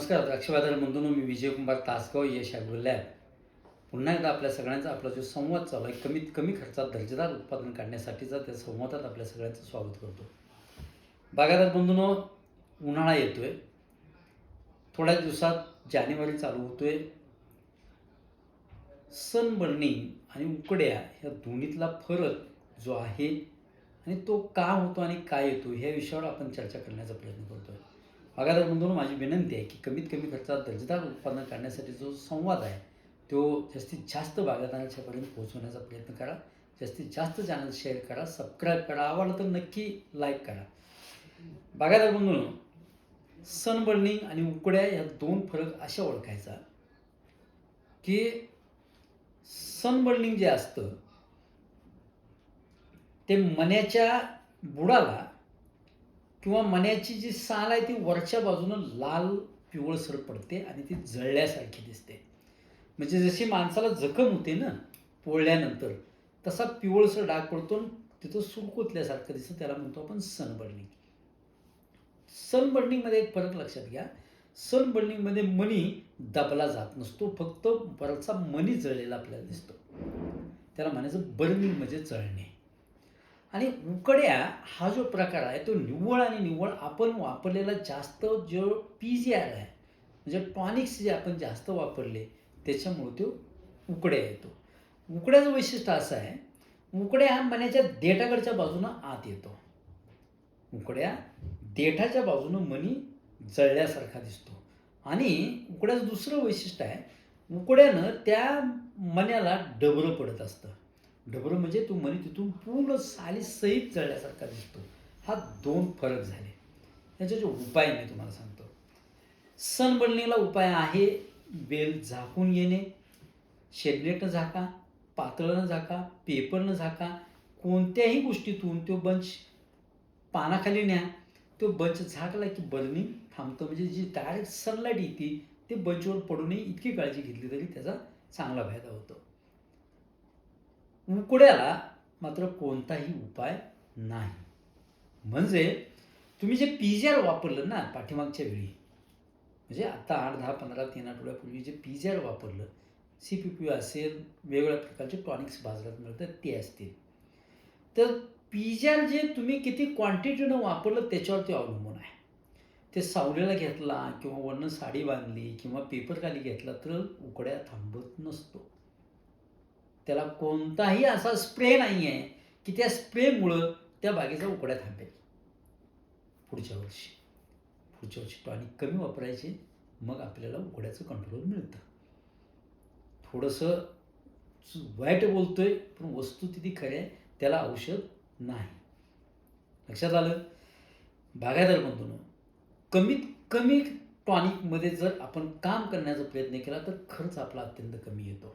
नमस्कार द्राक्षबाजार बंधूंनो, मी विजयकुमार तासगाव यश agro lab पुन्हा एकदा आपल्या सगळ्यांचा आपला जो संवाद चालू आहे कमीत कमी खर्चात दर्जेदार उत्पादन काढण्यासाठीचा त्या संवादात आपल्या सगळ्यांचं स्वागत करतो. बागायतदार बंधूंनो, उन्हाळा येतोय, थोड्या दिवसात जानेवारी चालू होतोय. सनबर्निंग आणि उकड्या ह्या दोन्हीतला फरक जो आहे आणि तो का होतो आणि काय येतो ह्या विषयावर आपण चर्चा करण्याचा प्रयत्न करतोय. बागायतदार बंधूंनो, माझी विनंती आहे की कमीत कमी खर्चात दर्जेदार उत्पादन काढण्यासाठी जो संवाद आहे तो जास्तीत जास्त बागायतदारांच्यापर्यंत पोहोचवण्याचा प्रयत्न करा. जास्तीत जास्त चॅनल शेअर करा, सबस्क्राईब करा, आवडलं तर नक्की लाईक करा. बागायतदार बंधूंनो, सनबर्निंग आणि उकड्या ह्या दोन फरक अशा ओळखायचा की सनबर्निंग जे असतं ते मण्याच्या बुडाला किंवा मण्याची जी साल आहे ती वरच्या बाजूनं लाल पिवळसर पडते आणि ती जळल्यासारखी दिसते. म्हणजे जशी माणसाला जखम होते ना पोळल्यानंतर, तसा पिवळसर डाग पडतो आणि तिथं सुरकुतल्यासारखं दिसतं. त्याला म्हणतो आपण सनबर्निंग. सनबर्निंगमध्ये एक फरक लक्षात घ्या. सनबर्निंगमध्ये मणी दबला जात नसतो, फक्त वरचा मणी जळलेला आपल्याला दिसतो. त्याला म्हणायचं बर्निंग म्हणजे जळणे. आणि उकड्या हा जो प्रकार आहे तो निव्वळ आणि निव्वळ आपण वापरलेला जास्त जो PGR आहे म्हणजे टॉनिक्स जे आपण जास्त वापरले त्याच्यामुळे तो उकड्या येतो. उकड्याचं वैशिष्ट्य असं आहे, उकड्या हा मण्याच्या देठाकडच्या बाजूनं आत येतो. उकड्या देठाच्या बाजूनं मणी जळल्यासारखा दिसतो. आणि उकड्याचं दुसरं वैशिष्ट्य आहे, उकड्यानं त्या मण्याला डबरं पडत असतं. डबरं म्हणजे तो मणी तिथून पूर्ण सालीसहित जळल्यासारखा दिसतो. हा दोन फरक झाले. याचे जो उपाय मी तुम्हाला सांगतो. सनबर्निंगला उपाय आहे, वेल झाकून घेणे. शेडनेटनं झाका, पातळनं झाका, पेपरनं झाका, कोणत्याही गोष्टीतून तो बंच पानाखाली न्या. तो बंच झाकला की बर्निंग थांबतं. म्हणजे जी डायरेक्ट सनलाईट येते ते बंचवर पडू नये इतकी काळजी घेतली तरी त्याचा चांगला फायदा होतो. उकड्याला मात्र कोणताही उपाय नाही. म्हणजे तुम्ही जे PGR वापरलं ना पाठीमागच्या वेळी, म्हणजे आता 8, 10, 15, 3 आठवड्यापूर्वी जे PGR वापरलं, CPP असेल, वेगवेगळ्या प्रकारचे टॉनिक्स बाजारात मिळतात ते असतील, तर PGR जे तुम्ही किती क्वांटिटीनं वापरलं त्याच्यावरती अवलंबून आहे. ते सावलीला घेतला किंवा वरनं साडी बांधली किंवा पेपरखाली घेतला तर उकड्या थांबत नसतो. त्याला कोणताही असा स्प्रे नाही आहे की त्या स्प्रेमुळं त्या बागेचा उकड्या थांबेल. पुढच्या वर्षी टॉनिक कमी वापरायचे, मग आपल्याला उकड्याचं कंट्रोल मिळतं. थोडंसं वाईट बोलतोय पण वस्तुस्थिती खरी आहे, त्याला औषध नाही. लक्षात आलं? बागायतदार बंधूंनो, कमीत कमी टॉनिकमध्ये जर आपण काम करण्याचा प्रयत्न केला तर खर्च आपला अत्यंत कमी येतो.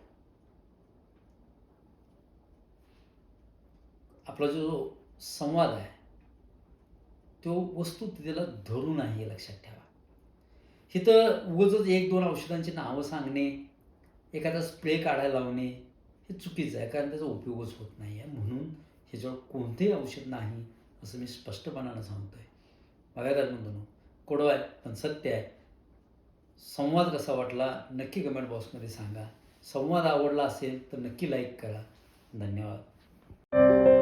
आपला जो संवाद आहे तो वस्तुस्थितीला धरून आहे हे लक्षात ठेवा. इथं उगाचच 1-2 औषधांची नावं सांगणे, एखादा स्प्रे काढायला लावणे हे चुकीचं आहे, कारण त्याचा उपयोगच होत नाही आहे. म्हणून ह्याच्यावर कोणतेही औषध नाही असं मी स्पष्टपणानं सांगतोय. बागायतदार बंधूंनो, कडवं आहे पण सत्य आहे. संवाद कसा वाटला नक्की कमेंट बॉक्समध्ये सांगा. संवाद आवडला असेल तर नक्की लाईक करा. धन्यवाद.